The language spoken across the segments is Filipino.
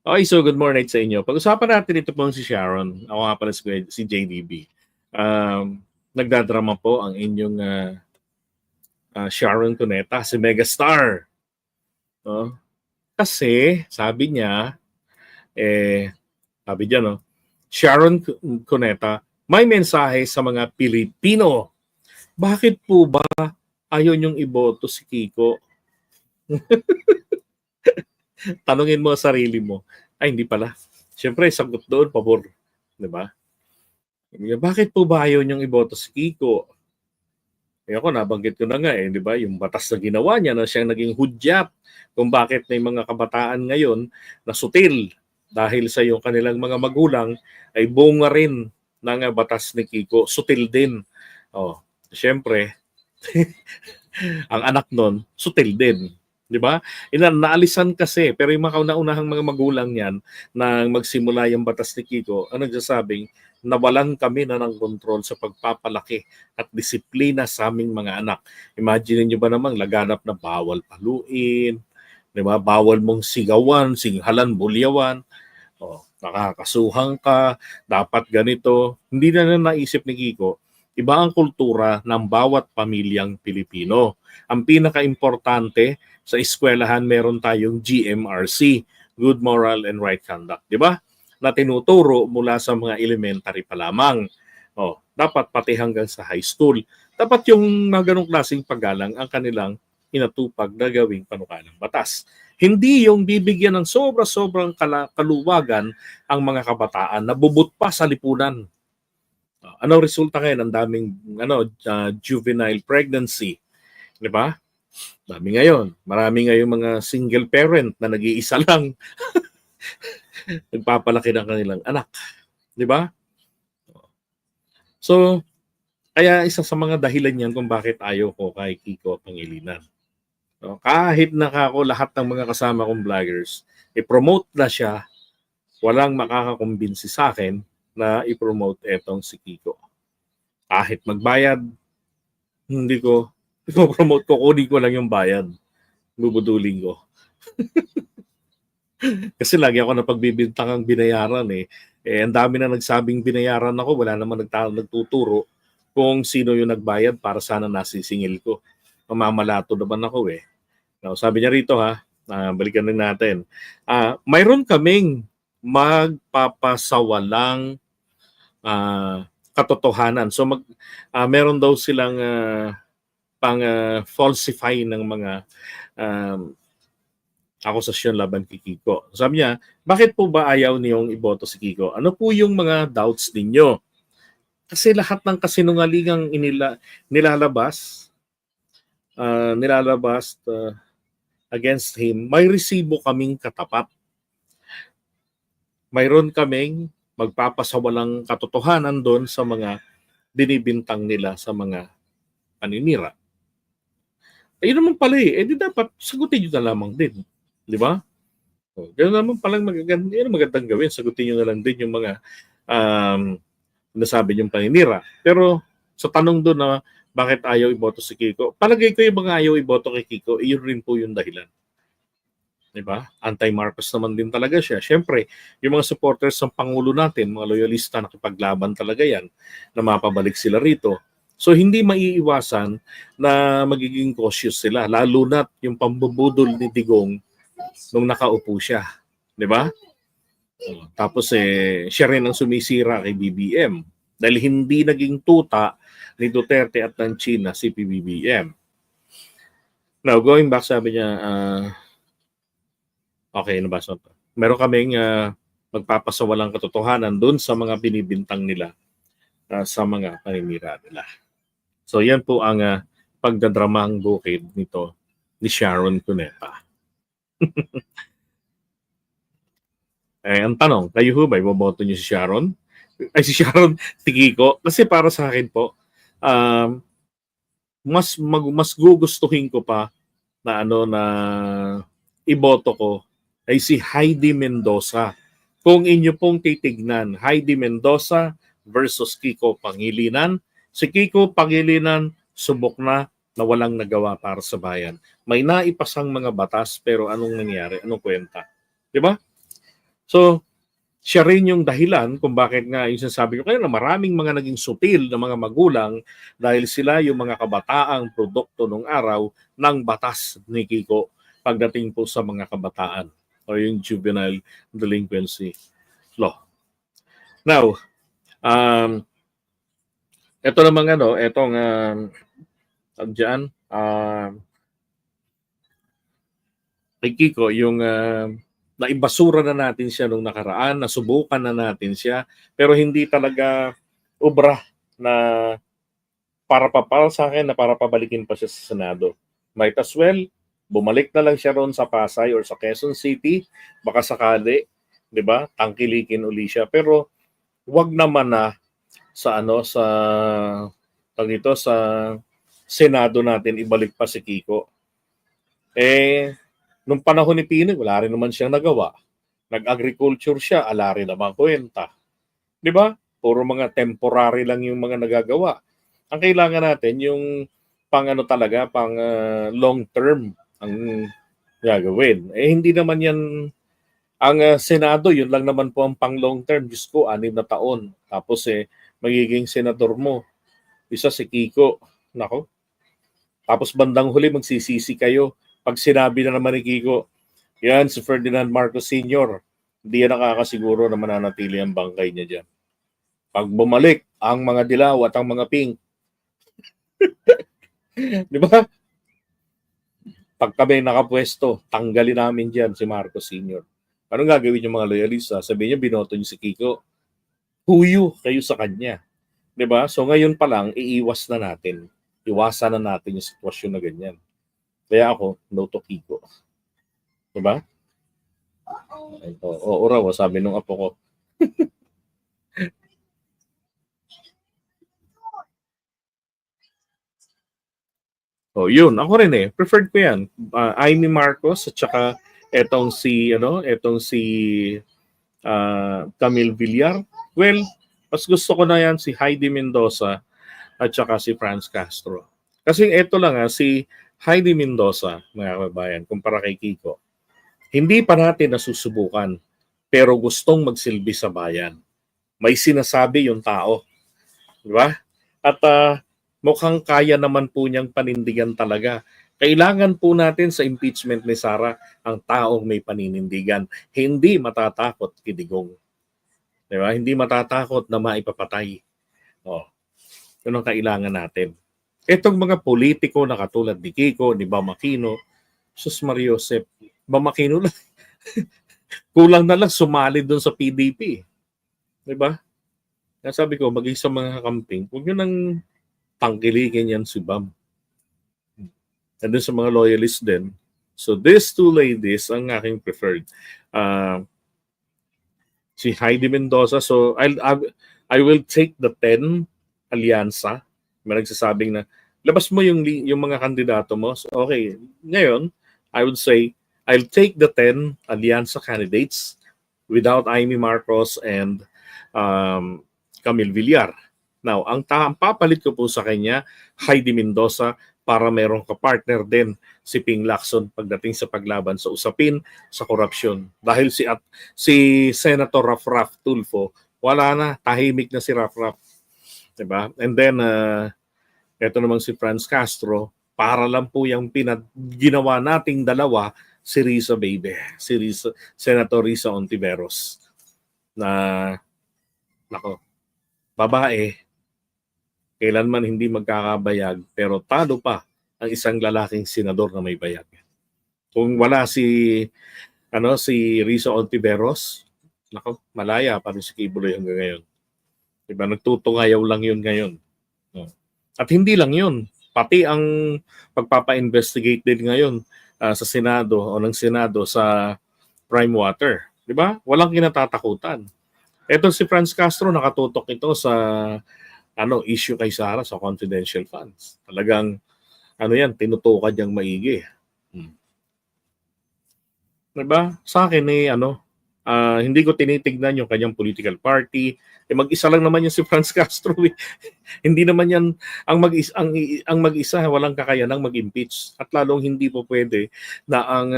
Okay, so good morning sa inyo. Pag-usapan natin ito pong si Sharon. Ako nga pala si JDB. Nagdadrama po ang inyong Sharon Cuneta, si Megastar. No? Kasi, sabi niya, sabi niya, no, Sharon Cuneta, may mensahe sa mga Pilipino. Bakit po ba ayaw niyong iboto si Kiko? Tanungin mo sa sarili mo. Ay, hindi pala. Siyempre, sagot doon, pabor. Diba? Bakit po ba ayaw niyong iboto si Kiko? Ako, nabanggit ko na nga di ba? Yung batas na ginawa niya na siyang naging hudyat kung bakit may mga kabataan ngayon na sutil dahil sa yung kanilang mga magulang ay bunga rin ng batas ni Kiko. Sutil din. Siyempre, ang anak nun, sutil din. Di ba? Naalisan kasi, pero yung mga kauna-unahang mga magulang niyan nang magsimula yung batas ni Kiko, ang nagsasabing, nawalan kami na ng kontrol sa pagpapalaki at disiplina sa aming mga anak. Imagine niyo ba namang laganap na bawal paluin, di ba? Bawal mong sigawan, singhalan, bulyawan. Nakakasuhan ka, dapat ganito. Hindi na naisip ni Kiko, iba ang kultura ng bawat pamilyang Pilipino. Ang pinaka-importante sa eskwelahan, meron tayong GMRC, Good Moral and Right Conduct, di ba? Na tinuturo mula sa mga elementary pa lamang. Dapat pati hanggang sa high school. Dapat yung mga ganong klaseng paggalang ang kanilang inatupag na gawing panukalang batas. Hindi yung bibigyan ng sobra-sobrang kaluwagan ang mga kabataan na bubut pa sa lipunan. Anong resulta ngayon? Ang daming juvenile pregnancy. Di ba? Dami ngayon. Marami ngayon mga single parent na nag-iisa lang. Nagpapalaki ng kanilang anak. Di ba? So, kaya isa sa mga dahilan yan kung bakit ayaw ko kay Kiko Pangilinan. Kahit nakako lahat ng mga kasama kong vloggers, i-promote na siya, walang makakakumbinsi sa akin na i-promote etong si Kiko. Kahit magbayad, hindi ko i-promote ko, kunin ko lang yung bayad. Bubudulin ko. Kasi lagi ako napagbibintangang binayaran ang dami na nagsabing binayaran ako, wala naman nagtuturo kung sino yung nagbayad para sana nasisingil ko. Mamamalato naman ako Now, sabi niya rito balikan din natin. Mayroon kaming magpapasawalang katotohanan. So meron daw silang falsify ng mga akusasyon laban kay Kiko. Sabi niya, bakit po ba ayaw niyong iboto si Kiko? Ano po yung mga doubts ninyo? Kasi lahat ng kasinungalingang nilalabas against him, may resibo kaming katapat. Mayroon kaming magpapasawalang katotohanan doon sa mga binibintang nila sa mga paninira. Ayun naman pala di dapat sagutin nyo na lamang din. Di ba? Ganoon naman palang magandang gawin. Sagutin nyo na lang din yung mga nasabi yung paninira. Pero sa tanong doon na bakit ayaw iboto si Kiko, palagay ko yung mga ayaw iboto kay Kiko, iyon rin po yung dahilan. Diba? Anti-Marcos naman din talaga siya. Siyempre, yung mga supporters ng Pangulo natin, mga loyalista, nakipaglaban talaga yan, na mapabalik sila rito. So hindi maiiwasan na magiging cautious sila, lalo na yung pambubudol ni Digong nung nakaupo siya. Diba? Tapos siya rin ang sumisira kay BBM dahil hindi naging tuta ni Duterte at ng China si PBBM. Now, going back, sabi niya, okay, nabasa ko. Meron kaming magpapasawalang katotohanan doon sa mga binibintang nila sa mga paninira nila. So yan po ang pagdadramang bukid nito ni Sharon Cuneta. Ang tanong, kayo ho ba, iboboto niyo si Sharon? Ay, si Sharon, si Kiko? Kasi para sa akin po, mas gugustuhin ko pa na na iboto ko ay si Heidi Mendoza. Kung inyo pong titignan, Heidi Mendoza versus Kiko Pangilinan. Si Kiko Pangilinan, subok na walang nagawa para sa bayan. May naipasang mga batas pero anong nangyari? Anong kwenta? Di ba? So, siya rin yung dahilan kung bakit nga yung sinasabi ko kayo na maraming mga naging sutil na mga magulang dahil sila yung mga kabataang produkto nung araw ng batas ni Kiko pagdating po sa mga kabataan o yung juvenile delinquency law. Now, ito namang etong diyan, kay Kiko, yung naibasura na natin siya nung nakaraan, nasubukan na natin siya, pero hindi talaga ubra na para papal sa akin na para pabalikin pa siya sa Senado. Might as well, bumalik na lang siya roon sa Pasay or sa Quezon City, baka sakali, di ba, tangkilikin uli siya. Pero wag naman na sa sa Senado natin ibalik pa si Kiko. Nung panahon ni Pinoy, wala rin naman siyang nagawa. Nag-agriculture siya, ala rin naman kwenta. Di ba? Puro mga temporary lang yung mga nagagawa. Ang kailangan natin, yung pang long term ang gagawin. Hindi naman yan, ang Senado, yun lang naman po ang pang long term. Diyos ko, 6 na taon. Tapos magiging senador mo. Isa si Kiko. Nako. Tapos bandang huli, magsisisi kayo. Pag sinabi na naman ni Kiko, yan si Ferdinand Marcos Sr., hindi yan nakakasiguro na mananatili ang bangkay niya dyan. Pag bumalik ang mga dilaw at ang mga pink, di ba? Pag kami nakapwesto, tanggalin namin dyan si Marcos Sr. Anong gagawin yung mga loyalista? Sabihin niya, binoto niyo si Kiko. Huyo kayo sa kanya. Di ba? So ngayon pa lang, iiwas na natin. Iwasan na natin yung sitwasyon na ganyan. Kaya ako, no to Kiko. Diba? Oo raw, sabi nung apo ko. Yun. Ako rin preferred ko yan. Amy Marcos at saka etong si Camille Villar. Well, mas gusto ko na yan si Heidi Mendoza at saka si Franz Castro. Kasi eto lang si Heidi Mendoza, mga kababayan, kumpara kay Kiko, hindi pa natin nasusubukan, pero gustong magsilbi sa bayan. May sinasabi yung tao. Di ba? At mukhang kaya naman po niyang panindigan talaga. Kailangan po natin sa impeachment ni Sara ang taong may paninindigan. Hindi matatakot kidigong. Di ba? Hindi matatakot na maipapatay. Yun ang kailangan natin. Itong mga politiko na katulad ni Kiko, ni Bam Aquino, Sus Mariosep, Bam Aquino lang, kulang na lang sumali doon sa PDP. Diba? Kaya sabi ko, maging sa mga kakamping, huwag nyo nang tangkilikin yan si Bam. And then sa mga loyalists din. So these two ladies ang aking preferred. Si Heidi Mendoza, so I will take the 10 alyansa. May nagsasabing na labas mo yung mga kandidato mo. So, okay, ngayon, I would say, I'll take the 10 alyansa candidates without Amy Marcos and Camille Villar. Now, ang papalit ko po sa kanya, Heidi Mendoza, para merong kapartner din si Ping Lacson pagdating sa paglaban sa usapin sa korupsyon. Dahil si Senator Rafraf Tulfo, wala na, tahimik na si Rafraf. Diba? And then, ito namang si Franz Castro, para lang po yung ginawa nating dalawa, si Risa Baby, Senator Risa Ontiveros, na, babae, kailanman hindi magkakabayag, pero talo pa ang isang lalaking senador na may bayag. Kung wala si Risa Ontiveros, malaya pa rin si Kibuloy hanggang ngayon. Diba? Nagtutungayaw lang yun ngayon. At hindi lang yun. Pati ang pagpapa-investigate din ngayon sa Senado o ng Senado sa Prime Water. Diba? Walang kinatatakutan. Ito si Franz Castro, nakatutok ito sa issue kay Sara sa confidential funds. Talagang, tinutukan niyang maigi. Diba? Sa akin, hindi ko tinitignan yung kanyang political party. Mag-isa lang naman yung si Franz Castro. Hindi naman yan, ang mag-isa, walang kakayanang mag-impeach. At lalong hindi po pwede na ang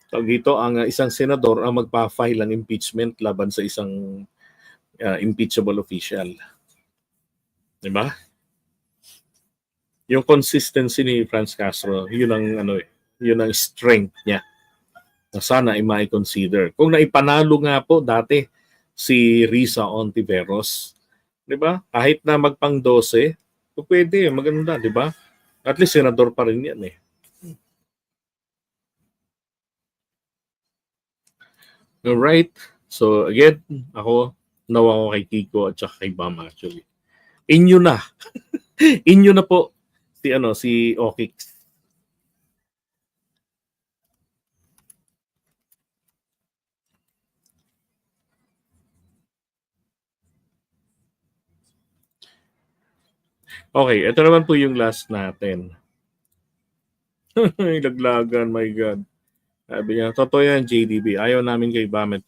Dito ang isang senador ang magpa-file ng impeachment laban sa isang impeachable official. Di ba? Yung consistency ni Franz Castro, yun ang strength niya. Na sana ay mai-consider. Kung naipanalo nga po dati si Risa Ontiveros, 'di ba? Kahit na magpang 12, pwede, maganda, 'di ba? At least senador pa rin 'yan eh. Alright. So again, ako nawa ko kay Kiko at saka kay Bam actually. Inyo na. Inyo na po si Okix. Okay, ito naman po yung last natin. Laglagan, my God. Sabi niya, totoo yan, JDB. Ayaw namin kay Bam